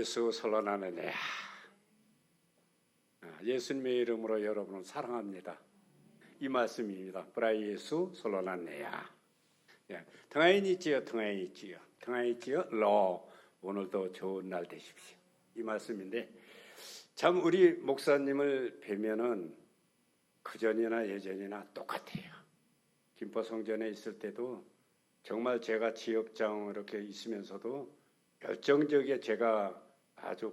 예수 선언하느냐. 예수님의 이름으로 여러분을 사랑합니다. 이 말씀입니다. 브라이 예수 선언하느냐. 등하인이지요, 등하인이지요, 등하인이지요. 러 오늘도 좋은 날 되십시오. 이 말씀인데 참 우리 목사님을 뵈면은 그전이나 예전이나 똑같아요. 김포성전에 있을 때도 정말 제가 지역장 이렇게 있으면서도 열정적이게 제가 아주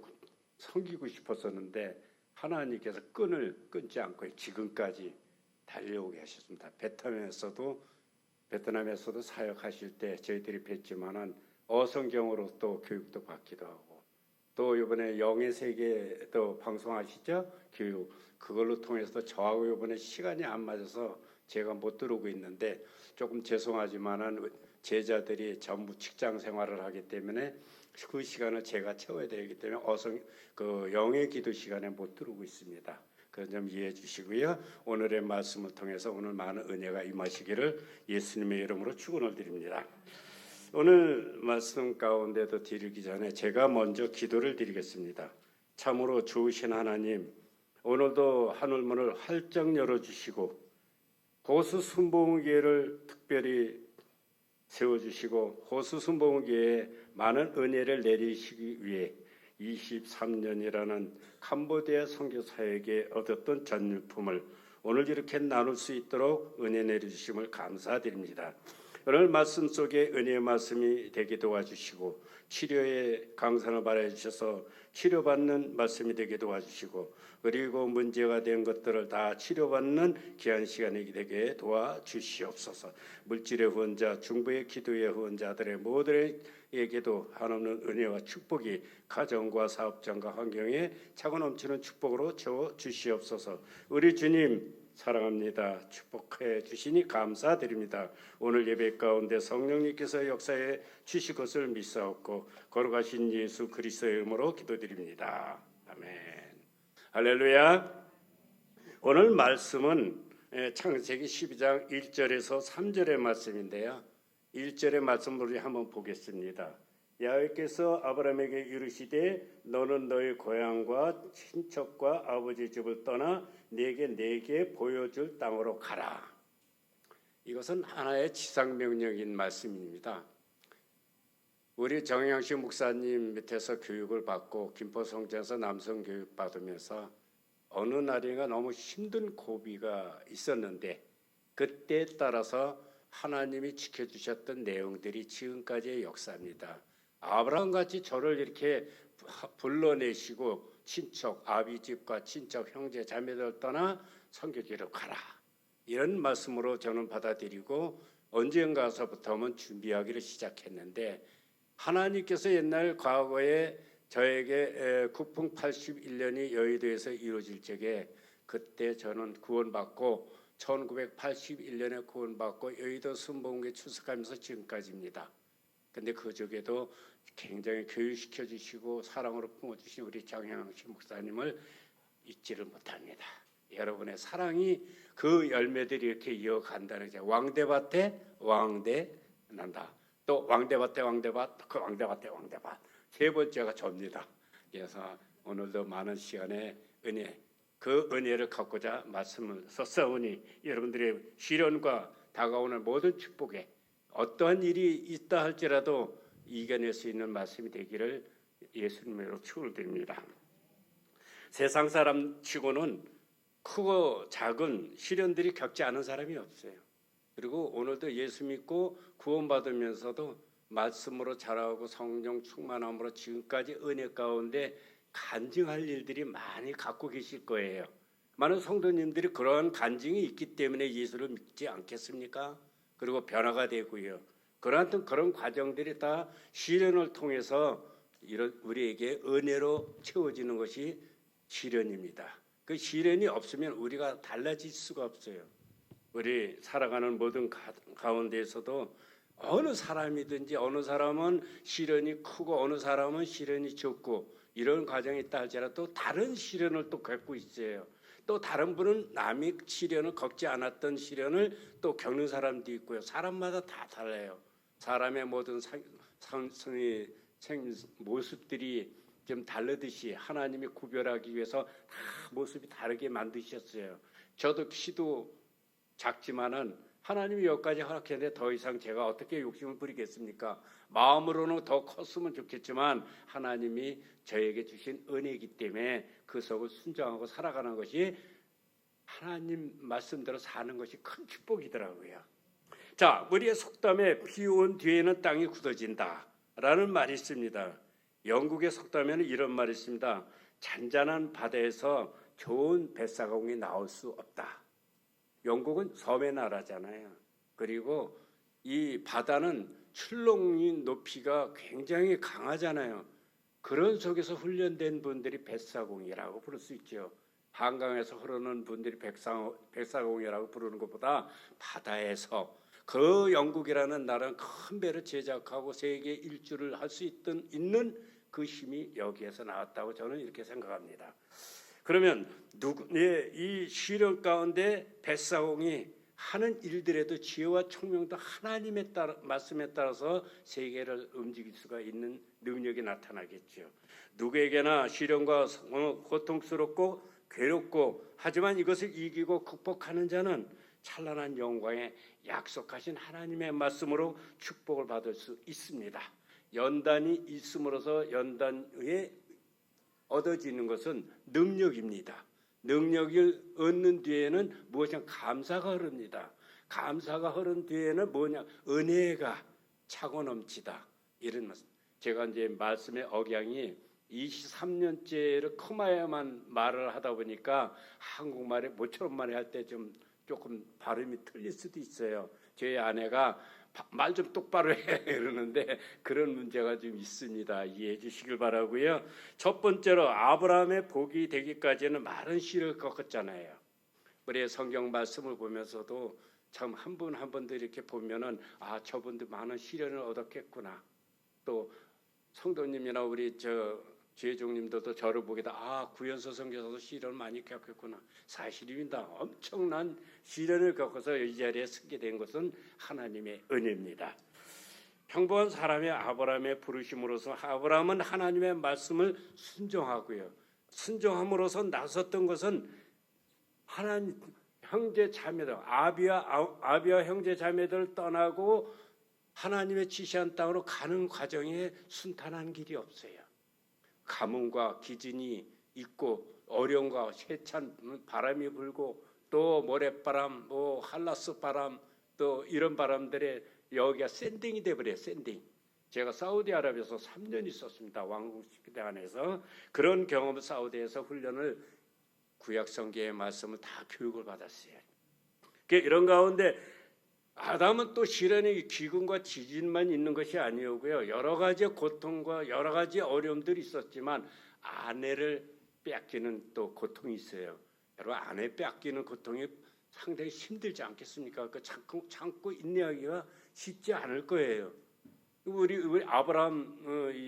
섬기고 싶었었는데 하나님께서 끈을 끊지 않고 지금까지 달려오게 하셨습니다. 베트남에서도 사역하실 때 저희들이 뵀지만은 어성경으로 또 교육도 받기도 하고 또 이번에 영의 세계도 방송하시죠? 교육 그걸로 통해서 저하고 이번에 시간이 안 맞아서 제가 못 들어오고 있는데 조금 죄송하지만은 제자들이 전부 직장 생활을 하기 때문에 그 시간을 제가 채워야 되기 때문에 영의 기도 시간에 못 들어오고 있습니다. 그건 좀 이해해 주시고요. 오늘의 말씀을 통해서 오늘 많은 은혜가 임하시기를 예수님의 이름으로 축원을 드립니다. 오늘 말씀 가운데도 드리기 전에 제가 먼저 기도를 드리겠습니다. 참으로 좋으신 하나님, 오늘도 하늘문을 활짝 열어주시고 호수 순복음교회를 특별히 세워주시고 호수 순복음교회에 많은 은혜를 내리시기 위해 23년이라는 캄보디아 선교 사역에 얻었던 전유품을 오늘 이렇게 나눌 수 있도록 은혜 내려주심을 감사드립니다. 오늘 말씀 속에 은혜의 말씀이 되게 도와주시고 치료의 강산을 발하여 주셔서 치료받는 말씀이 되게 도와주시고 그리고 문제가 된 것들을 다 치료받는 귀한 시간이 되게 도와주시옵소서. 물질의 후원자, 중보의 기도의 후원자들의 모두에게도 한없는 은혜와 축복이 가정과 사업장과 환경에 차고 넘치는 축복으로 채워주시옵소서. 우리 주님 사랑합니다. 축복해 주시니 감사드립니다. 오늘 예배 가운데 성령님께서 역사해 주실 것을 믿사옵고 걸어가신 예수 그리스도의 이름으로 기도드립니다. 아멘. 할렐루야. 오늘 말씀은 창세기 12장 1절에서 3절의 말씀인데요. 1절의 말씀을 우리 한번 보겠습니다. 야훼께서 아브라함에게 이르시되 너는 너의 고향과 친척과 아버지 집을 떠나 내게 보여줄 땅으로 가라. 이것은 하나의 지상명령인 말씀입니다. 우리 정영식 목사님 밑에서 교육을 받고 김포성전에서 남성교육 받으면서 어느 날인가 너무 힘든 고비가 있었는데 그때에 따라서 하나님이 지켜주셨던 내용들이 지금까지의 역사입니다. 아브라함같이 저를 이렇게 불러내시고 친척, 아비집과 친척, 형제, 자매들 떠나 선교지로 가라. 이런 말씀으로 저는 받아들이고 언젠가서부터는 준비하기를 시작했는데 하나님께서 옛날 과거에 저에게 국풍 81년이 여의도에서 이루어질 적에 그때 저는 구원받고 1981년에 구원받고 여의도 순복음교회 출석하면서 지금까지입니다. 근데 그 적에도 굉장히 교육시켜 주시고 사랑으로 품어주신 우리 장영식 목사님을 잊지를 못합니다. 여러분의 사랑이 그 열매들이 이렇게 이어간다는 게 왕대밭에 왕대 난다. 또 왕대밭에 왕대밭, 그 왕대밭에 왕대밭. 세 번째가 접니다. 그래서 오늘도 많은 시간에 그 은혜를 갖고자 말씀을 썼사오니 여러분들의 시련과 다가오는 모든 축복에 어떠한 일이 있다 할지라도 이겨낼 수 있는 말씀이 되기를 예수님으로 축원드립니다. 세상 사람 치고는 크고 작은 시련들이 겪지 않은 사람이 없어요. 그리고 오늘도 예수 믿고 구원받으면서도 말씀으로 자라고 성령 충만함으로 지금까지 은혜 가운데 간증할 일들이 많이 갖고 계실 거예요. 많은 성도님들이 그러한 간증이 있기 때문에 예수를 믿지 않겠습니까? 그리고 변화가 되고요. 그런 과정들이 다 시련을 통해서 우리에게 은혜로 채워지는 것이 시련입니다. 그 시련이 없으면 우리가 달라질 수가 없어요. 우리 살아가는 모든 가운데에서도 어느 사람이든지 어느 사람은 시련이 크고 어느 사람은 시련이 적고 이런 과정이 있다 할지라도 또 다른 시련을 또 겪고 있어요. 또 다른 분은 남이 시련을 겪지 않았던 시련을 또 겪는 사람도 있고요. 사람마다 다 달라요. 사람의 모든 모습들이 좀 다르듯이 하나님이 구별하기 위해서 다 모습이 다르게 만드셨어요. 저도 키도 작지만은 하나님이 여기까지 허락했는데 더 이상 제가 어떻게 욕심을 부리겠습니까? 마음으로는 더 컸으면 좋겠지만 하나님이 저에게 주신 은혜이기 때문에 그 속을 순종하고 살아가는 것이 하나님 말씀대로 사는 것이 큰 축복이더라고요. 자, 우리의 속담에 비 온 뒤에는 땅이 굳어진다라는 말이 있습니다. 영국의 속담에는 이런 말이 있습니다. 잔잔한 바다에서 좋은 뱃사공이 나올 수 없다. 영국은 섬의 나라잖아요. 그리고 이 바다는 출렁이 높이가 굉장히 강하잖아요. 그런 속에서 훈련된 분들이 뱃사공이라고 부를 수 있죠. 한강에서 흐르는 분들이 뱃사공이라고 부르는 것보다 바다에서 그 영국이라는 나라는 큰 배를 제작하고 세계 일주를 할 수 있는 그 힘이 여기에서 나왔다고 저는 이렇게 생각합니다. 그러면 이 시련 가운데 뱃사공이 하는 일들에도 지혜와 총명도 하나님의 말씀에 따라서 세계를 움직일 수가 있는 능력이 나타나겠죠. 누구에게나 시련과 고통스럽고 괴롭고 하지만 이것을 이기고 극복하는 자는 찬란한 영광에 약속하신 하나님의 말씀으로 축복을 받을 수 있습니다. 연단이 있음으로써 연단에 얻어지는 것은 능력입니다. 능력을 얻는 뒤에는 무엇이냐? 감사가 흐릅니다. 감사가 흐른 뒤에는 뭐냐? 은혜가 차고 넘치다. 이런 말씀. 제가 이제 말씀의 억양이 23년째를 커마야만 말을 하다 보니까 한국말에 모처럼만 할 때 조금 발음이 틀릴 수도 있어요. 저희 아내가 말 좀 똑바로 해 이러는데 그런 문제가 좀 있습니다. 이해해 주시길 바라고요. 첫 번째로 아브라함의 복이 되기까지는 많은 시련을 겪었잖아요. 우리 성경 말씀을 보면서도 참 한 분 한 분도 이렇게 보면은 저분도 많은 시련을 얻었겠구나. 또 성도님이나 우리 지혜종님들도 저를 보게다 구연서 선교사도 시련을 많이 겪었구나. 사실입니다. 엄청난 시련을 겪어서 이 자리에 서게 된 것은 하나님의 은혜입니다. 평범한 사람의 아브라함의 부르심으로서 아브라함은 하나님의 말씀을 순종하고요. 순종함으로써 나섰던 것은 하나님 형제 자매들 아비와 형제 자매들을 떠나고 하나님의 지시한 땅으로 가는 과정에 순탄한 길이 없어요. 가뭄과 기진이 있고 어려움과 세찬 바람이 불고 또 모래바람, 한라스 바람 또 이런 바람들에 여기가 샌딩이 돼버려요. 샌딩. 제가 사우디아라비아에서 3년 있었습니다. 왕국시대 안에서 그런 경험을 사우디에서 훈련을 구약성경의 말씀을 다 교육을 받았어요. 이런 가운데 아담은 또 시련의 기근과 지진만 있는 것이 아니었고요. 여러 가지 고통과 여러 가지 어려움들이 있었지만 아내를 빼앗기는 또 고통이 있어요. 여러분 아내 빼앗기는 고통이 상당히 힘들지 않겠습니까? 그 참고 인내하기가 쉽지 않을 거예요. 우리 아브라함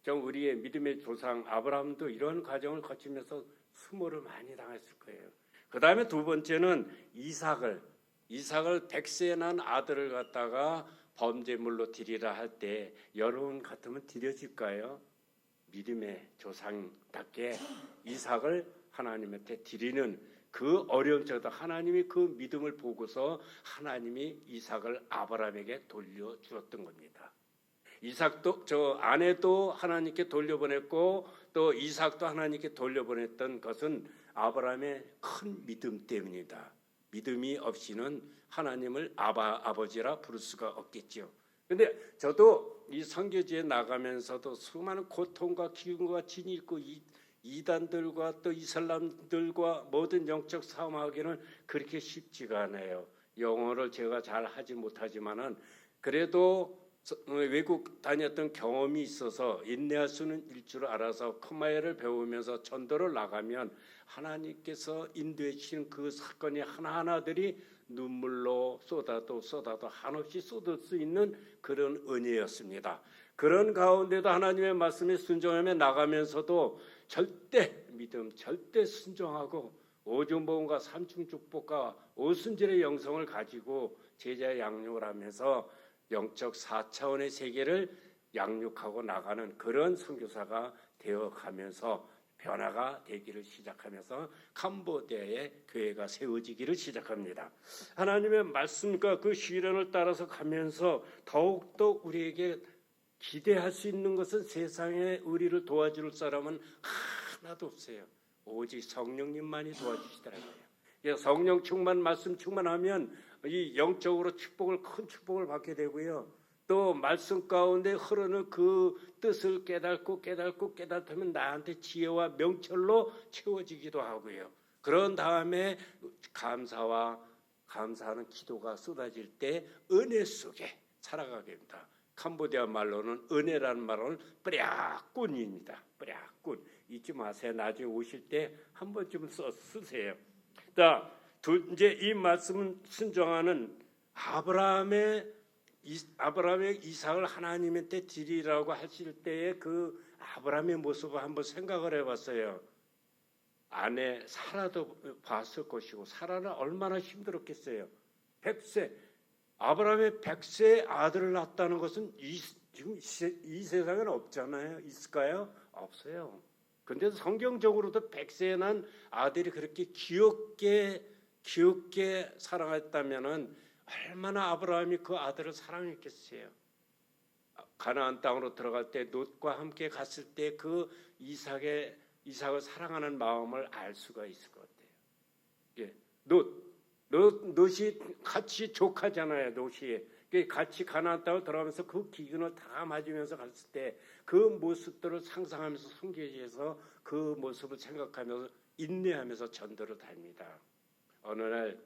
우리의 믿음의 조상 아브라함도 이런 과정을 거치면서 수모를 많이 당했을 거예요. 그 다음에 두 번째는 이삭을 100세에 난 아들을 갖다가 범죄물로 드리라 할 때 여러분 같으면 드려질까요? 믿음의 조상답게 이삭을 하나님한테 드리는 그 어려운 적도 하나님이 그 믿음을 보고서 하나님이 이삭을 아브라함에게 돌려주었던 겁니다. 이삭도 아내도 하나님께 돌려보냈고 또 이삭도 하나님께 돌려보냈던 것은 아브라함의 큰 믿음 때문이다. 믿음이 없이는 하나님을 아버지라 부를 수가 없겠죠. 그런데 저도 이 선교지에 나가면서도 수많은 고통과 기근과 진이 있고 이단들과 또 이슬람들과 모든 영적 싸움하기는 그렇게 쉽지가 않아요. 영어를 제가 잘 하지 못하지만은 그래도 외국 다녔던 경험이 있어서 인내할 수는 일 줄 알아서 커마야를 배우면서 전도를 나가면 하나님께서 인도해 주시는 그 사건이 하나하나들이 눈물로 쏟아도 한없이 쏟을 수 있는 그런 은혜였습니다. 그런 가운데도 하나님의 말씀에 순종하며 나가면서도 절대 믿음, 절대 순종하고 오중보험과 삼중축복과 오순절의 영성을 가지고 제자 양육을 하면서 영적 4차원의 세계를 양육하고 나가는 그런 선교사가 되어가면서 변화가 되기를 시작하면서 캄보디아의 교회가 세워지기를 시작합니다. 하나님의 말씀과 그 시련을 따라서 가면서 더욱더 우리에게 기대할 수 있는 것은 세상에 우리를 도와줄 사람은 하나도 없어요. 오직 성령님만이 도와주시더라고요. 성령 충만, 말씀 충만하면 이 영적으로 축복을, 큰 축복을 받게 되고요. 또 말씀 가운데 흐르는 그 뜻을 깨닫으면 나한테 지혜와 명철로 채워지기도 하고요. 그런 다음에 감사하는 기도가 쏟아질 때 은혜 속에 살아가게 됩니다. 캄보디아 말로는 은혜라는 말은 뿌랴꾼입니다. 뿌랴꾼. 잊지 마세요. 나중에 오실 때 한 번쯤 쓰세요. 자, 이제 이 말씀은 순종하는 아브라함의 이삭을 하나님한테 드리라고 하실 때의 그 아브라함의 모습을 한번 생각을 해봤어요. 아내 사라도 봤을 것이고 사라는 얼마나 힘들었겠어요. 100세 아브라함의 100세 아들을 낳았다는 것은 지금 이 세상에는 없잖아요. 있을까요? 없어요. 근데 성경적으로도 100세에 난 아들이 그렇게 귀엽게 사랑했다면은 얼마나 아브라함이 그 아들을 사랑했겠어요. 가나안 땅으로 들어갈 때 롯과 함께 갔을 때 그 이삭을 사랑하는 마음을 알 수가 있을 것 같아요. 예, 롯이 같이 조카잖아요. 롯이 같이 가나안 땅을 들어가면서 그 기근을 다 맞으면서 갔을 때 그 모습들을 상상하면서 성경에서 그 모습을 생각하면서 인내하면서 전도를 다닙니다. 어느 날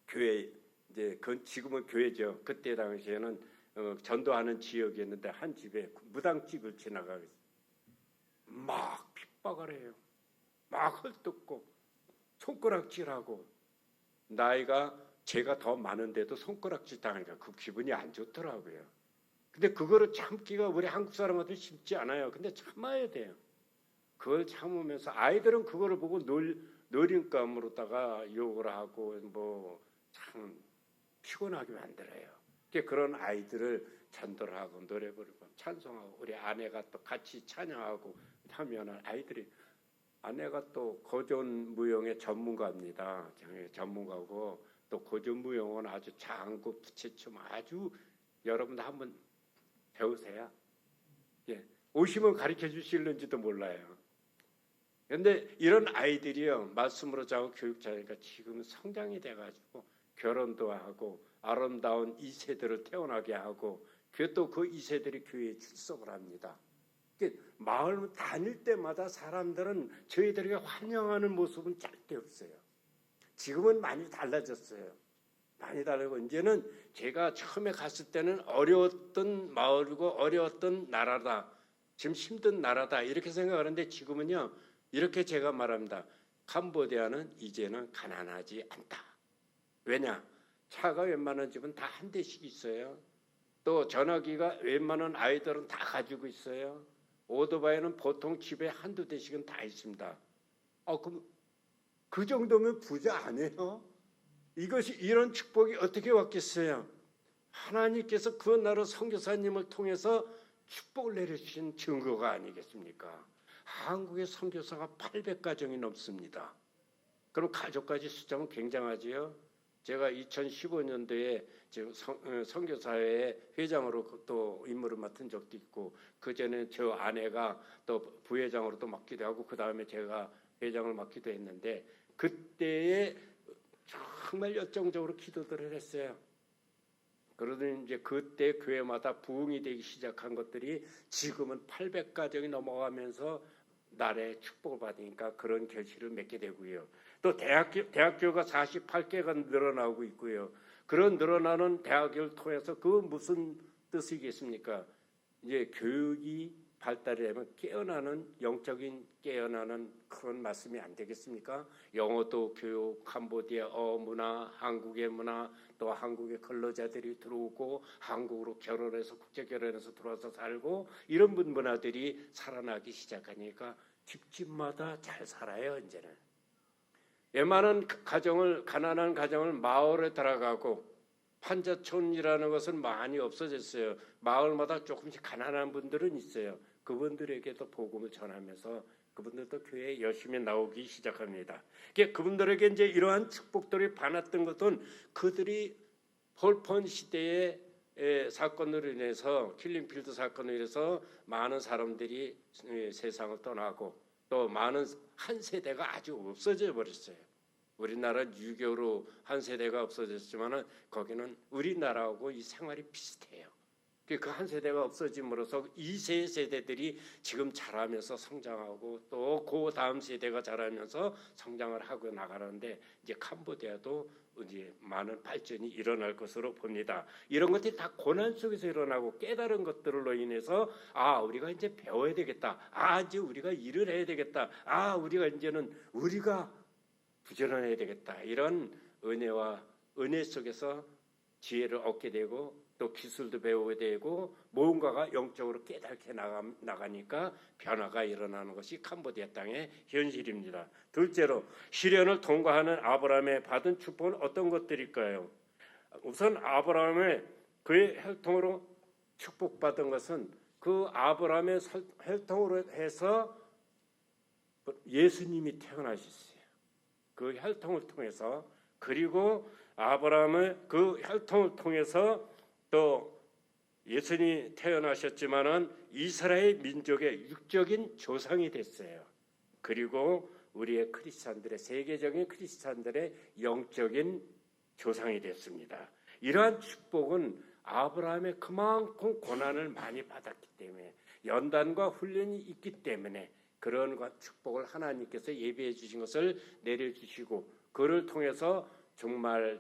교회 이제 지금은 교회죠. 그때 당시에는 전도하는 지역이었는데 한 집에 무당집을 지나가고 막 핍박을 해요. 막 헐뜯고 손가락질하고 나이가 제가 더 많은데도 손가락질 당하니까 그 기분이 안 좋더라고요. 근데 그거를 참기가 우리 한국 사람한테 쉽지 않아요. 근데 참아야 돼요. 그걸 참으면서 아이들은 그거를 보고 놀림감으로다가 욕을 하고 뭐 참 피곤하게 만들어요. 그런 아이들을 전도를 하고 노래 부르고 찬송하고 우리 아내가 또 같이 찬양하고 하면 아내가 또 고전무용의 전문가입니다. 전문가고 또 고전무용은 아주 장구, 부채춤 아주 여러분도 한번 배우세요. 예, 오시면 가르쳐 주실는지도 몰라요. 그런데 이런 아이들이요 말씀으로 자고 교육자니까 지금 성장이 돼가지고 결혼도 하고 아름다운 2세들을 태어나게 하고 또 그 2세들이 교회에 출석을 합니다. 마을 다닐 때마다 사람들은 저희들에게 환영하는 모습은 절대 없어요. 지금은 많이 달라졌어요. 많이 다르고 이제는 제가 처음에 갔을 때는 어려웠던 마을이고 어려웠던 나라다. 지금 힘든 나라다 이렇게 생각하는데 지금은요 이렇게 제가 말합니다. 캄보디아는 이제는 가난하지 않다. 왜냐? 차가 웬만한 집은 다 한 대씩 있어요. 또 전화기가 웬만한 아이들은 다 가지고 있어요. 오토바이는 보통 집에 한두 대씩은 다 있습니다. 그럼 그 정도면 부자 아니에요? 이런 축복이 어떻게 왔겠어요? 하나님께서 그 나라 선교사님을 통해서 축복을 내려주신 증거가 아니겠습니까? 한국의 선교사가 800가정이 넘습니다. 그럼 가족까지 숫자는 굉장하지요. 제가 2015년도에 선교사회 회장으로 또 임무를 맡은 적도 있고 그 전에 저 아내가 또 부회장으로도 맡기도 하고 그 다음에 제가 회장을 맡기도 했는데 그때에 정말 열정적으로 기도들을 했어요. 그러더니 이제 그때 교회마다 부흥이 되기 시작한 것들이 지금은 800가정이 넘어가면서 나라의 축복을 받으니까 그런 결실을 맺게 되고요. 또 대학교가 48개가 늘어나고 있고요. 그런 늘어나는 대학교를 통해서 그 무슨 뜻이겠습니까? 이제 교육이 발달이 되면 영적인 깨어나는 그런 말씀이 안 되겠습니까? 영어도 교육, 캄보디아 문화, 한국의 문화, 또 한국의 근로자들이 들어오고 한국으로 결혼해서 국제 결혼해서 들어와서 살고 이런 문화들이 살아나기 시작하니까 집집마다 잘 살아요. 이제는 웬만한 가난한 가정을 마을에 들어가고 환자촌이라는 것은 많이 없어졌어요. 마을마다 조금씩 가난한 분들은 있어요. 그분들에게도 복음을 전하면서 그분들도 교회에 열심히 나오기 시작합니다. 그분들에게 이제 이러한 축복들이 받았던 것은 그들이 폴폰 시대의 사건으로 인해서 킬링필드 사건으로 인해서 많은 사람들이 세상을 떠나고 또 많은 한 세대가 아주 없어져 버렸어요. 우리나라 유교로 한 세대가 없어졌지만은 거기는 우리나라하고 이 생활이 비슷해요. 그 한 세대가 없어짐으로써 2세 세대들이 지금 자라면서 성장하고 또 그 다음 세대가 자라면서 성장을 하고 나가는데 이제 캄보디아도 이제 많은 발전이 일어날 것으로 봅니다. 이런 것들이 다 고난 속에서 일어나고 깨달은 것들로 인해서 우리가 이제 배워야 되겠다. 이제 우리가 일을 해야 되겠다. 우리가 이제는 우리가 부지런해야 되겠다. 이런 은혜와 은혜 속에서 지혜를 얻게 되고 또 기술도 배우게 되고 무언가가 영적으로 깨닫게 나가니까 변화가 일어나는 것이 캄보디아 땅의 현실입니다. 둘째로 시련을 통과하는 아브라함의 받은 축복은 어떤 것들일까요? 우선 아브라함의 그의 혈통으로 축복받은 것은 그 아브라함의 혈통으로 해서 예수님이 태어나셨어요. 그 혈통을 통해서 그리고 아브라함의 그 혈통을 통해서 또 예수님이 태어나셨지만은 이스라엘 민족의 육적인 조상이 됐어요. 그리고 우리의 크리스찬들의 세계적인 크리스찬들의 영적인 조상이 됐습니다. 이러한 축복은 아브라함의 그만큼 고난을 많이 받았기 때문에 연단과 훈련이 있기 때문에 그런 축복을 하나님께서 예비해 주신 것을 내려주시고 그를 통해서 정말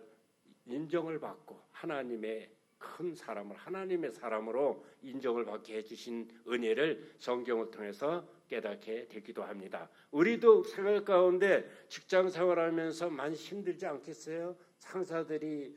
인정을 받고 하나님의 큰 사람을 하나님의 사람으로 인정을 받게 해주신 은혜를 성경을 통해서 깨닫게 되기도 합니다. 우리도 생활 가운데 직장 생활하면서 많이 힘들지 않겠어요? 상사들이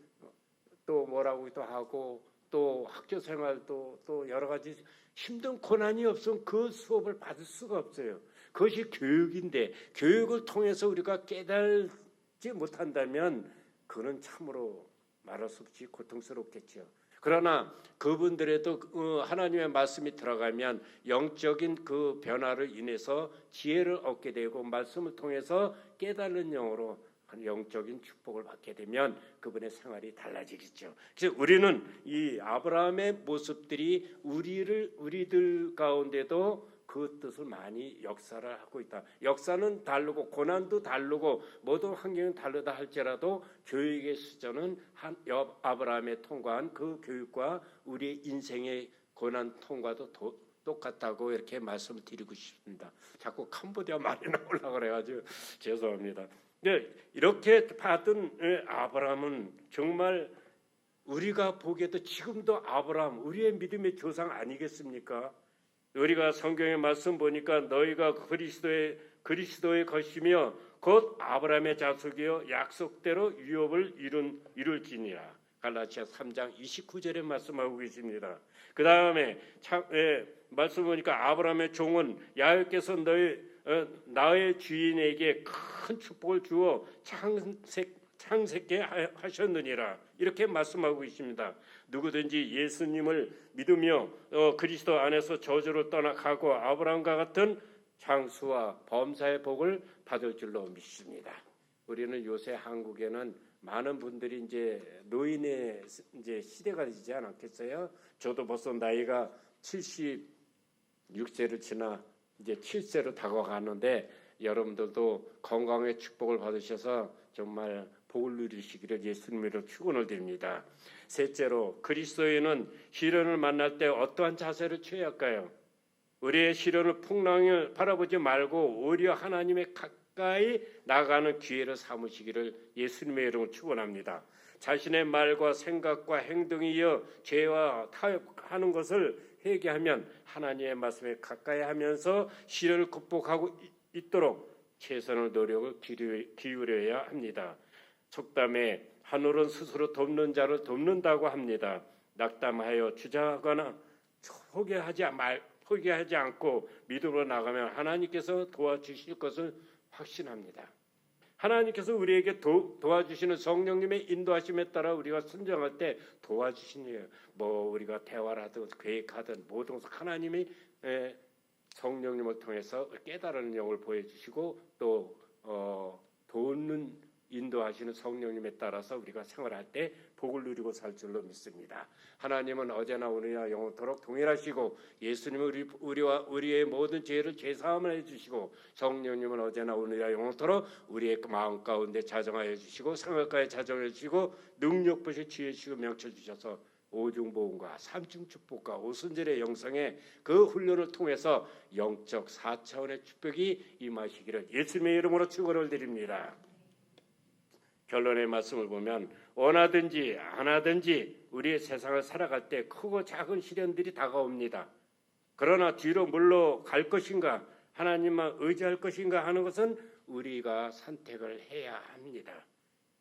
또 뭐라고도 하고 또 학교 생활도 또 여러 가지 힘든 고난이 없으면 그 수업을 받을 수가 없어요. 그것이 교육인데 교육을 통해서 우리가 깨달지 못한다면 그는 참으로 말할 수 없이 고통스럽겠죠. 그러나 그분들에도 하나님의 말씀이 들어가면 영적인 그 변화를 인해서 지혜를 얻게 되고 말씀을 통해서 깨달은 영으로 영적인 축복을 받게 되면 그분의 생활이 달라지겠죠. 그래서 우리는 이 아브라함의 모습들이 우리들 가운데도 그 뜻을 많이 역사를 하고 있다. 역사는 다르고 고난도 다르고 모든 환경은 다르다 할지라도 교육의 수준은 아브라함의 통과한 그 교육과 우리의 인생의 고난 통과도 똑같다고 이렇게 말씀을 드리고 싶습니다. 자꾸 캄보디아 말이 나오려고 그래가지고 죄송합니다. 이렇게 받은 아브라함은 정말 우리가 보기에도 지금도 아브라함 우리의 믿음의 조상 아니겠습니까? 우리가 성경의 말씀 보니까 너희가 그리스도의 것이며 곧 아브라함의 자손이요 약속대로 유업을 이룰지니라. 갈라디아 3장 29절에 말씀하고 계십니다. 그 다음에 말씀 보니까 아브라함의 종은 야훼께서 나의 주인에게 큰 축복을 주어 창세게 하셨느니라. 이렇게 말씀하고 있습니다. 누구든지 예수님을 믿으며 그리스도 안에서 저주를 떠나가고 아브라함과 같은 장수와 범사의 복을 받을 줄로 믿습니다. 우리는 요새 한국에는 많은 분들이 이제 노인의 이제 시대가 되지 않았겠어요? 저도 벌써 나이가 76세를 지나 이제 7세로 다가가는데 여러분들도 건강의 축복을 받으셔서 정말 복을 누리시기를 예수님으로 축원을 드립니다. 셋째로 그리스도인은 시련을 만날 때 어떠한 자세를 취해야 할까요? 우리의 시련을 풍랑을 바라보지 말고 오히려 하나님의 가까이 나가는 기회를 삼으시기를 예수님의 이름으로 축원합니다. 자신의 말과 생각과 행동이 이어 죄와 타협하는 것을 회개하면 하나님의 말씀에 가까이 하면서 시련을 극복하고 있도록 최선의 노력을 기울여야 합니다. 속담에 하늘은 스스로 돕는 자를 돕는다고 합니다. 낙담하여 주저하거나 포기하지 않고 믿음으로 나가면 하나님께서 도와주실 것을 확신합니다. 하나님께서 우리에게 도와주시는 성령님의 인도하심에 따라 우리가 순종할 때 도와주시네요. 뭐 우리가 대화를 하든 계획하든 모든 것을 하나님이 성령님을 통해서 깨달은 영을 보여주시고 또 돕는 인도하시는 성령님에 따라서 우리가 생활할 때 복을 누리고 살 줄로 믿습니다. 하나님은 어제나 오늘이나 영원토록 동일하시고 예수님은 우리의 모든 죄를 죄사함을 해주시고 성령님은 어제나 오늘이나 영원토록 우리의 마음 가운데 자정하여 주시고 생활 가운데 자정하여 주시고 능력 부시 지혜 주시고 명철 주셔서 오중보응과 삼중 축복과 오순절의 영성의 그 훈련을 통해서 영적 4차원의 축복이 임하시기를 예수님의 이름으로 축원을 드립니다. 결론의 말씀을 보면 원하든지 안 하든지 우리의 세상을 살아갈 때 크고 작은 시련들이 다가옵니다. 그러나 뒤로 물러갈 것인가 하나님만 의지할 것인가 하는 것은 우리가 선택을 해야 합니다.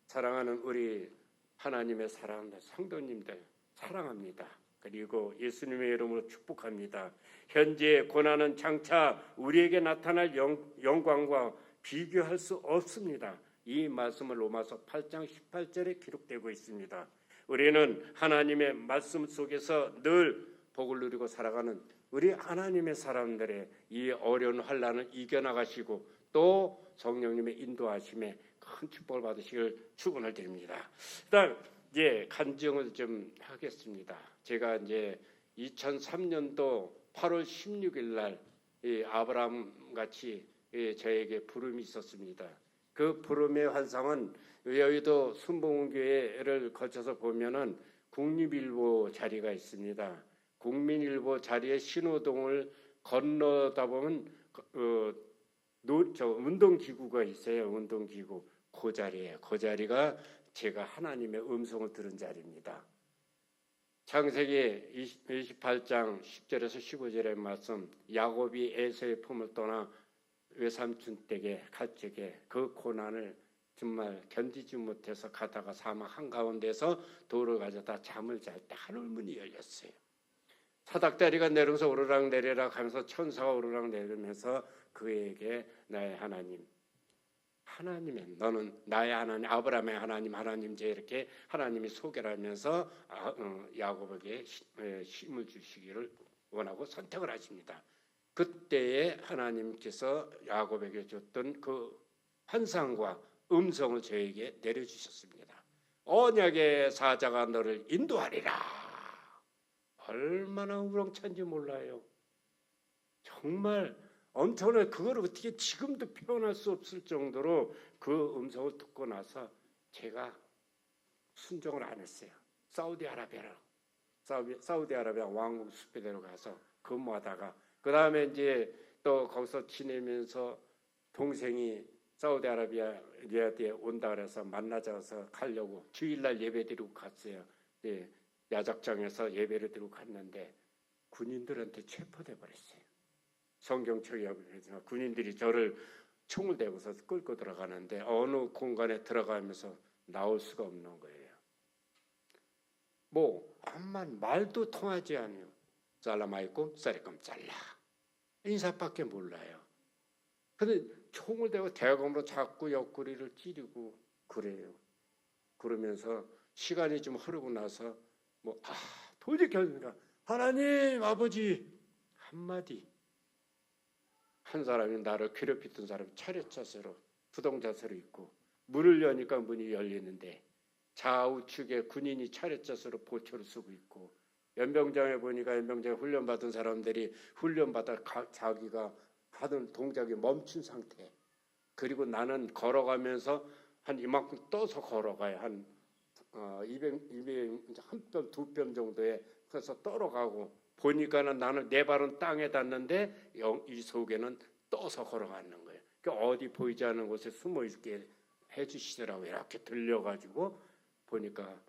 사랑하는 우리 하나님의 사랑하는 성도님들 사랑합니다. 그리고 예수님의 이름으로 축복합니다. 현재의 고난은 장차 우리에게 나타날 영광과 비교할 수 없습니다. 이 말씀을 로마서 8장 18절에 기록되고 있습니다. 우리는 하나님의 말씀 속에서 늘 복을 누리고 살아가는 우리 하나님의 사람들의 이 어려운 환난을 이겨나가시고 또 성령님의 인도하심에 큰 축복을 받으시길 축원을 드립니다. 그다음 이제 간증을 좀 하겠습니다. 제가 이제 2003년도 8월 16일 날 아브라함 같이 저에게 부름이 있었습니다. 그 부름의 환상은 여의도 순복음교회를 거쳐서 보면은 국립일보 자리가 있습니다. 국민일보 자리에 신호동을 건너다 보면 운동기구가 있어요. 운동기구 그 자리예요. 그 자리가 제가 하나님의 음성을 들은 자리입니다. 창세기 28장 10절에서 15절의 말씀 야곱이 에서의 품을 떠나 외삼촌 댁에 갈 적에 그 고난을 정말 견디지 못해서 가다가 사막 한가운데서 돌을 가져다 잠을 잘 때 하늘문이 열렸어요. 사닥다리가 내려서 오르락내리락 하면서 천사가 오르락내리면서 그에게 나의 하나님 하나님의 너는 나의 하나님 아브라함의 하나님 이렇게 하나님이 소개를 하면서 야곱에게 힘을 주시기를 원하고 선택을 하십니다. 그때에 하나님께서 야곱에게 줬던 그 환상과 음성을 저에게 내려주셨습니다. 언약의 사자가 너를 인도하리라. 얼마나 우렁찬지 몰라요. 정말 엄청나게 그걸 어떻게 지금도 표현할 수 없을 정도로 그 음성을 듣고 나서 제가 순종을 안 했어요. 사우디아라비아 왕국 수배대로 가서 근무하다가 그 다음에 이제 또 거기서 지내면서 동생이 사우디아라비아 리야드에 온다 그래서 만나자서 가려고 주일날 예배 드리고 갔어요. 예, 야작장에서 예배를 드리고 갔는데 군인들한테 체포돼 버렸어요. 성경책이라고 해서 군인들이 저를 총을 대고서 끌고 들어가는데 어느 공간에 들어가면서 나올 수가 없는 거예요. 뭐 암만 말도 통하지 않아요. 살라마이쿰 쌀끔 잘라 인사밖에 몰라요. 근데 총을 대고 대검으로 자꾸 옆구리를 찌르고 그래요. 그러면서 시간이 좀 흐르고 나서 도저히 견디니까 하나님 아버지 한마디 한 사람이 나를 괴롭히던 사람이 차렷자세로 부동자세로 있고 문을 여니까 문이 열리는데 좌우측에 군인이 차렷자세로 보초를 쓰고 있고 연병장에 보니까 연병장에 훈련받은 사람들이 훈련받아 자기가 하던 동작이 멈춘 상태. 그리고 나는 걸어가면서 한 이만큼 떠서 걸어가요. 한 200, 한 뼘, 두 뼘 정도에 그래서 떨어가고 보니까는 나는 내 발은 땅에 닿는데 이 속에는 떠서 걸어가는 거예요. 그러니까 어디 보이지 않는 곳에 숨어 있게 해주시더라고요. 이렇게 들려가지고 보니까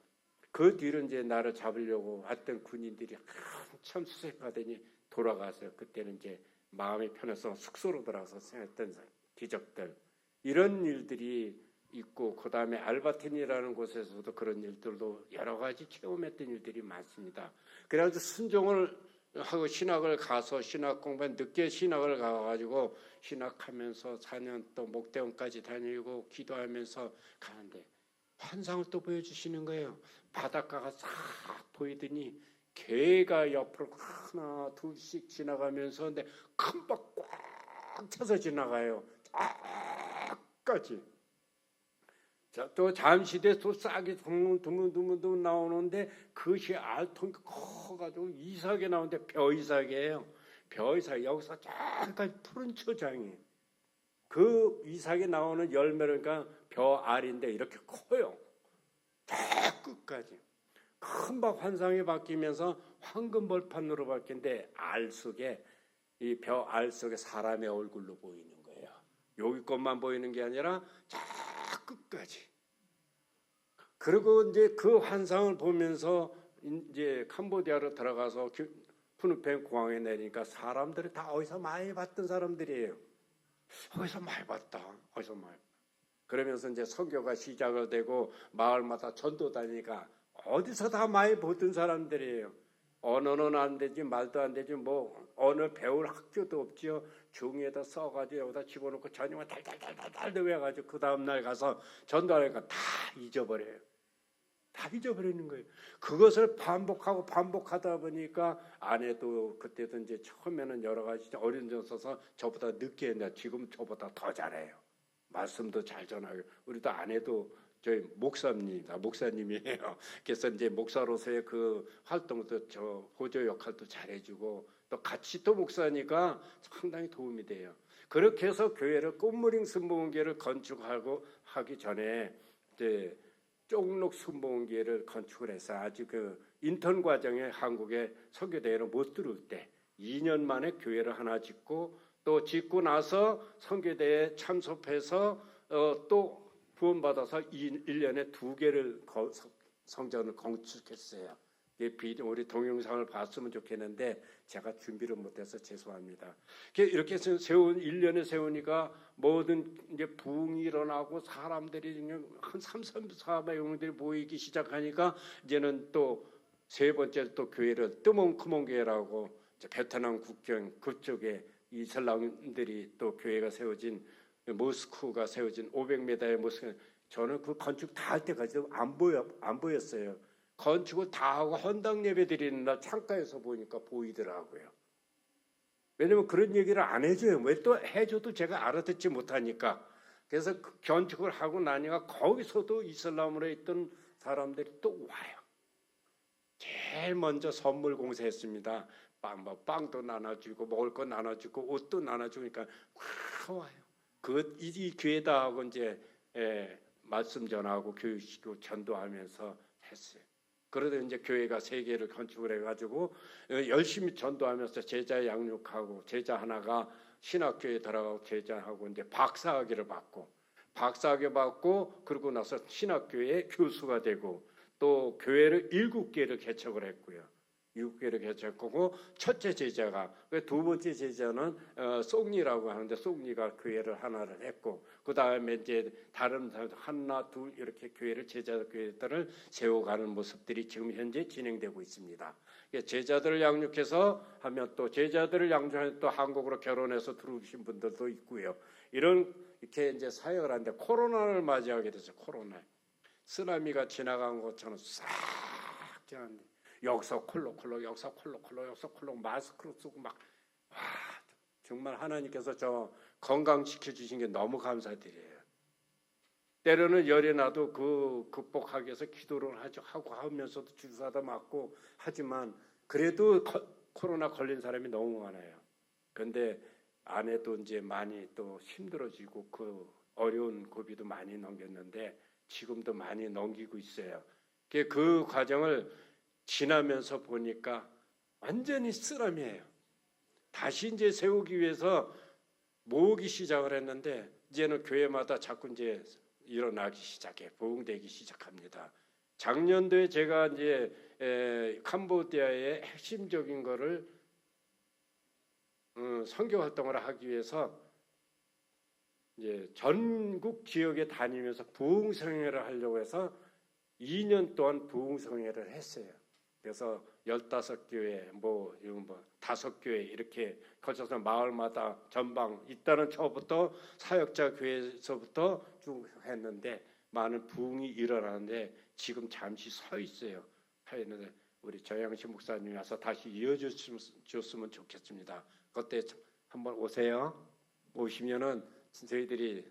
그 뒤로 이제 나를 잡으려고 왔던 군인들이 한참 수색하더니 돌아가서 그때는 이제 마음이 편해서 숙소로 들어가서 생각했던 기적들 이런 일들이 있고 그 다음에 알바틴이라는 곳에서도 그런 일들도 여러 가지 체험했던 일들이 많습니다. 그래가지고 순종을 하고 신학을 가서 신학 공부에 늦게 신학을 가가지고 신학하면서 4년 또 목대원까지 다니고 기도하면서 가는데 환상을 또 보여주시는 거예요. 바닷가가 싹 보이더니 개가 옆으로 하나 둘씩 지나가면서 근데 큰 박 꽉 차서 지나가요. 쫙까지. 자, 또 잠시 뒤에 또 싹이 드문드문 나오는데 그것이 알통이 커가지고 이삭이 나오는데 벼이삭이에요. 벼이삭 여기서 쫙까지 푸른 초장이 그 이삭이 나오는 열매를 그러니까 벼 알인데 이렇게 커요. 저 끝까지 큰 박 환상이 바뀌면서 황금 벌판으로 바뀌는데 알 속에 이 벼 알 속에 사람의 얼굴로 보이는 거예요. 여기 것만 보이는 게 아니라 저 끝까지. 그리고 이제 그 환상을 보면서 이제 캄보디아로 들어가서 푸놈펜 공항에 내리니까 사람들이 다 어디서 많이 봤던 사람들이에요. 어디서 많이 봤다. 어디서 많이. 그러면서 이제 선교가 시작을 되고 마을마다 전도 다니니까 어디서 다 많이 보던 사람들이에요. 언어는 안 되지 말도 안 되지 뭐 언어 배울 학교도 없지요. 종이에다 써가지고 여기다 집어넣고 저녁에 달달달달 외워가지고 그 다음날 가서 전도하니까 다 잊어버려요. 다 잊어버리는 거예요. 그것을 반복하고 반복하다 보니까 아내도 그때도 이제 처음에는 여러 가지 어려운 점 있어서 저보다 늦게 했는데 지금 저보다 더 잘해요. 말씀도 잘 전하고 우리도 아내도 저희 목사님이에요. 그래서 이제 목사로서의 그 활동도 저 보조 역할도 잘해주고 또 같이 또 목사니까 상당히 도움이 돼요. 그렇게 해서 교회를 꽃무림 순복음교회를 건축하고 하기 전에 이제 쪽록 순복음교회를 건축을 해서 아주 그 인턴 과정에 한국에 선교대회를 못 들어올 때 2년 만에 교회를 하나 짓고 또 짓고 나서 선교대회에 참석해서 또 구원받아서 1년에 2개를 성전을 건축했어요. 우리 동영상을 봤으면 좋겠는데 제가 준비를 못해서 죄송합니다. 이렇게 세운 1년에 세우니까 모든 이제 부흥이 일어나고 사람들이 한 3,400 명들이 모이기 시작하니까 이제는 또 세 번째 또 교회를 뜨몽크몽 교회라고 베트남 국경 그쪽에 이슬람들이 또 교회가 세워진 모스크가 세워진 500m의 모스크 저는 그 건축 다 할 때까지 안 보였어요. 건축을 다 하고 헌당 예배 드리는 날 창가에서 보니까 보이더라고요. 왜냐면 그런 얘기를 안 해줘요. 왜 또 해줘도 제가 알아듣지 못하니까. 그래서 그 건축을 하고 나니까 거기서도 이슬람으로 있던 사람들이 또 와요. 제일 먼저 선물 공세했습니다. 빵도 나눠주고 먹을 거 나눠주고 옷도 나눠주니까 와요. 이 교회다 하고 이제 말씀 전하고 교육시키고 전도하면서 했어요. 그러다 이제 교회가 3개를 건축을 해가지고 열심히 전도하면서 제자 양육하고 제자 하나가 신학교에 들어가고 제자하고 이제 박사학위를 받고 그러고 나서 신학교의 교수가 되고 또 교회를 7개를 개척을 했고요. 6개를 개척하고 첫째 제자가 두 번째 제자는 쏙니라고 하는데 쏙니가 교회를 하나를 했고 그 다음에 이제 다른 하나 둘 이렇게 교회를 제자 교회들을 세워가는 모습들이 지금 현재 진행되고 있습니다. 제자들을 양육해서 하면 또 제자들을 양육해서 또 한국으로 결혼해서 들어오신 분들도 있고요. 이렇게 이제 사역을 하는데 코로나를 맞이하게 됐어요. 코로나 쓰나미가 지나간 것처럼 싹 지나는데. 여기서 콜록콜록 마스크로 쓰고 막 정말 하나님께서 저 건강시켜 주신 게 너무 감사드려요. 때로는 열이 나도 그 극복하기 위해서 기도를 하고 하면서도 주사도 맞고 하지만 그래도 코로나 걸린 사람이 너무 많아요. 그런데 아내도 이제 많이 또 힘들어지고 그 어려운 고비도 많이 넘겼는데 지금도 많이 넘기고 있어요. 그 과정을 지나면서 보니까 완전히 쓰라미예요. 다시 이제 세우기 위해서 모으기 시작을 했는데 이제는 교회마다 자꾸 이제 일어나기 시작해 부흥되기 시작합니다. 작년도에 제가 이제 캄보디아의 핵심적인 거를 선교 활동을 하기 위해서 이제 전국 지역에 다니면서 부흥성회를 하려고 해서 2년 동안 부흥성회를 했어요. 그래서 15교회 뭐 5교회 이렇게 거쳐서 마을마다 전방 있다는 처부터 사역자 교회에서부터 쭉 했는데 많은 부흥이 일어나는데 지금 잠시 서 있어요. 서 있는데 우리 정양식 목사님이 와서 다시 이어줬으면 좋겠습니다. 그때 한번 오세요. 오시면은 저희들이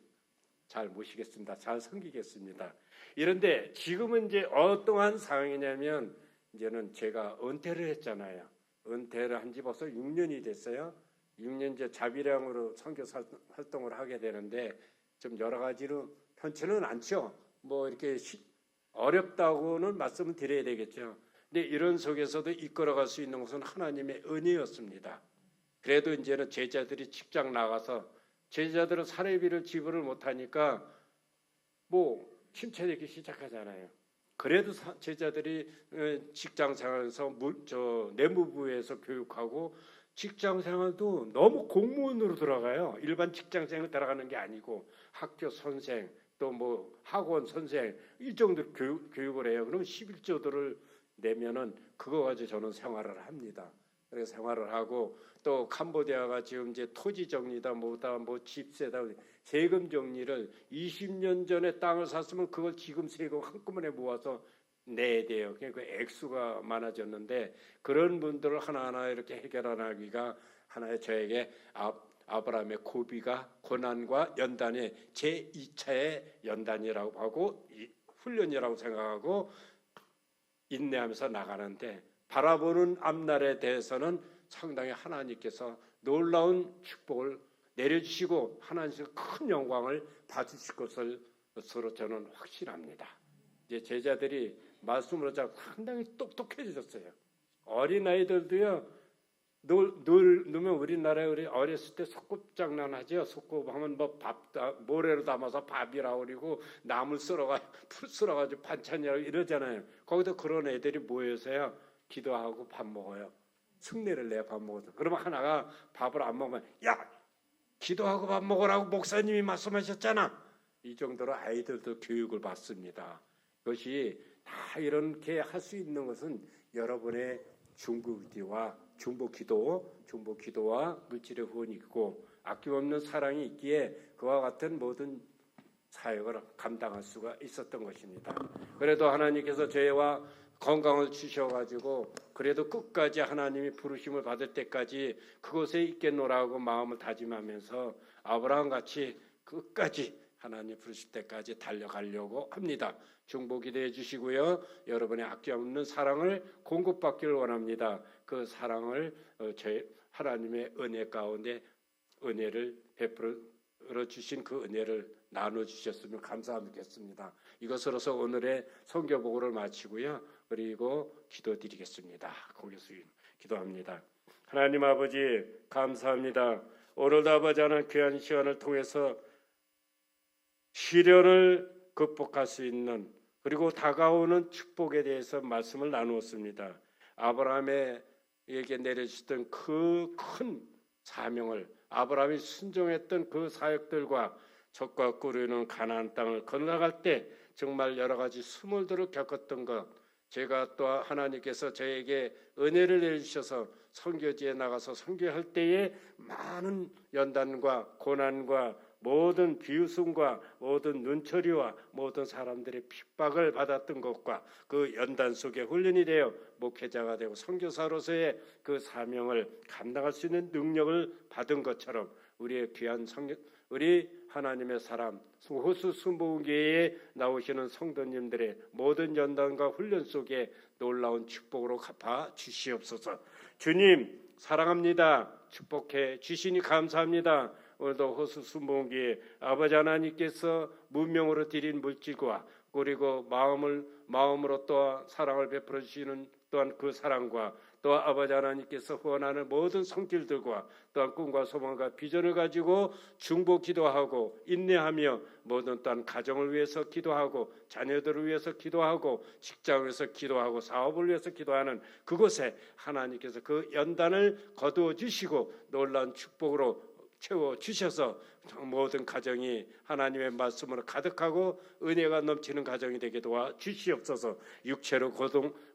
잘 모시겠습니다. 잘 섬기겠습니다. 이런데 지금은 이제 어떠한 상황이냐면 이제는 제가 은퇴를 했잖아요. 은퇴를 한 지 벌써 6년이 됐어요. 6년 이제 자비량으로 선교 활동을 하게 되는데 좀 여러 가지로 편치는 않죠. 뭐 이렇게 어렵다고는 말씀을 드려야 되겠죠. 근데 이런 속에서도 이끌어갈 수 있는 것은 하나님의 은혜였습니다. 그래도 이제는 제자들이 직장 나가서 제자들은 사례비를 지불을 못하니까 뭐 침체되기 시작하잖아요. 그래도 제자들이 직장 생활에서 내무부에서 교육하고 직장 생활도 너무 공무원으로 들어가요. 일반 직장 생활 들어가는 게 아니고 학교 선생 또 뭐 학원 선생 이 정도 교육을 해요. 그러면 11조들을 내면은 그거 가지고 저는 생활을 합니다. 그래서 생활을 하고 또 캄보디아가 지금 이제 토지 정리다 뭐다 뭐 집세다 세금 정리를 20년 전에 땅을 샀으면 그걸 지금 세금 한꺼번에 모아서 내야 돼요. 그러니까 액수가 많아졌는데 그런 분들을 하나하나 이렇게 해결하기가 하나의 저에게 아브라함의 고비가 고난과 연단의 제2차의 연단이라고 하고 훈련이라고 생각하고 인내하면서 나가는데 바라보는 앞날에 대해서는 상당히 하나님께서 놀라운 축복을 내려주시고 하나님께서 큰 영광을 받으실 것을 서로 저는 확신합니다. 이제 제자들이 말씀으로 상당히 똑똑해졌어요. 어린아이들도요. 놀면 우리나라에 우리 어렸을 때 소꿉장난하죠. 소꿉하면 뭐 모래로 담아서 밥이라고 그러고 나물 풀 썰어가지고 반찬이라고 이러잖아요. 거기도 그런 애들이 모여서요. 기도하고 밥 먹어요. 승리를 내 밥 먹어서. 그러면 하나가 밥을 안 먹으면 야! 기도하고 밥 먹으라고 목사님이 말씀하셨잖아. 이 정도로 아이들도 교육을 받습니다. 그것이 다 이렇게 할 수 있는 것은 여러분의 중보기도와 물질의 후원이 있고 아낌없는 사랑이 있기에 그와 같은 모든 사역을 감당할 수가 있었던 것입니다. 그래도 하나님께서 저희와 건강을 주셔가지고 그래도 끝까지 하나님이 부르심을 받을 때까지 그곳에 있겠노라고 마음을 다짐하면서 아브라함같이 끝까지 하나님 부르실 때까지 달려가려고 합니다. 중보 기도해 주시고요. 여러분의 아낌없는 사랑을 공급받기를 원합니다. 그 사랑을 저희 하나님의 은혜 가운데 은혜를 베풀어 주신 그 은혜를 나눠주셨으면 감사하겠습니다. 이것으로서 오늘의 선교 보고를 마치고요. 그리고 기도드리겠습니다. 고개 숙이고 기도합니다. 하나님 아버지 감사합니다. 오늘도 아버지 하나님 귀한 시간을 통해서 시련을 극복할 수 있는 그리고 다가오는 축복에 대해서 말씀을 나누었습니다. 아브라함에게 내려주셨던 그 큰 사명을 아브라함이 순종했던 그 사역들과 적과 꿀이는 가나안 땅을 건너갈 때 정말 여러 가지 수모들을 겪었던 것 제가 또 하나님께서 저에게 은혜를 내주셔서 선교지에 나가서 선교할 때에 많은 연단과 고난과 모든 비웃음과 모든 눈초리와 모든 사람들의 핍박을 받았던 것과 그 연단 속에 훈련이 되어 목회자가 되고 선교사로서의 그 사명을 감당할 수 있는 능력을 받은 것처럼 우리의 귀한 우리 하나님의 사람 호수 순복음교회에 나오시는 성도님들의 모든 연단과 훈련 속에 놀라운 축복으로 갚아 주시옵소서. 주님 사랑합니다. 축복해 주시니 감사합니다. 오늘도 호수 순복음교회 아버지 하나님께서 문명으로 드린 물질과 그리고 마음으로 또 사랑을 베풀어 주시는 또한 그 사랑과 또 아버지 하나님께서 후원하는 모든 성질들과 또한 꿈과 소망과 비전을 가지고 중보 기도하고 인내하며 모든 또한 가정을 위해서 기도하고 자녀들을 위해서 기도하고 직장을 위해서 기도하고 사업을 위해서 기도하는 그곳에 하나님께서 그 연단을 거두어 주시고 놀라운 축복으로 채워 주셔서 모든 가정이 하나님의 말씀으로 가득하고 은혜가 넘치는 가정이 되게 도와 주시옵소서. 육체로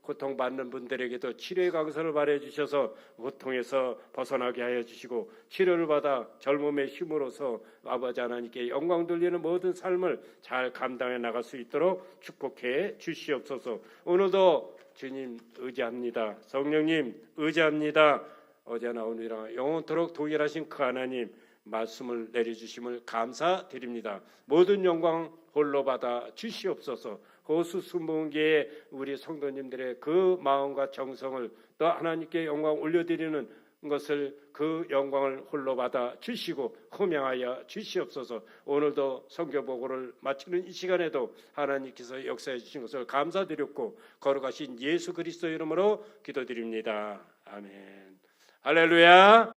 고통받는 분들에게도 치료의 강선을 발해 주셔서 고통에서 벗어나게 하여 주시고 치료를 받아 젊음의 힘으로서 아버지 하나님께 영광 돌리는 모든 삶을 잘 감당해 나갈 수 있도록 축복해 주시옵소서. 오늘도 주님 의지합니다. 성령님 의지합니다. 어제나 오늘이나 영원토록 동일하신 그 하나님 말씀을 내려주심을 감사드립니다. 모든 영광 홀로 받아 주시옵소서. 호수 순복음교회 우리 성도님들의 그 마음과 정성을 또 하나님께 영광 올려드리는 것을 그 영광을 홀로 받아 주시고 호명하여 주시옵소서. 오늘도 선교 보고를 마치는 이 시간에도 하나님께서 역사해 주신 것을 감사드렸고 걸어가신 예수 그리스도 이름으로 기도드립니다. 아멘. 할렐루야.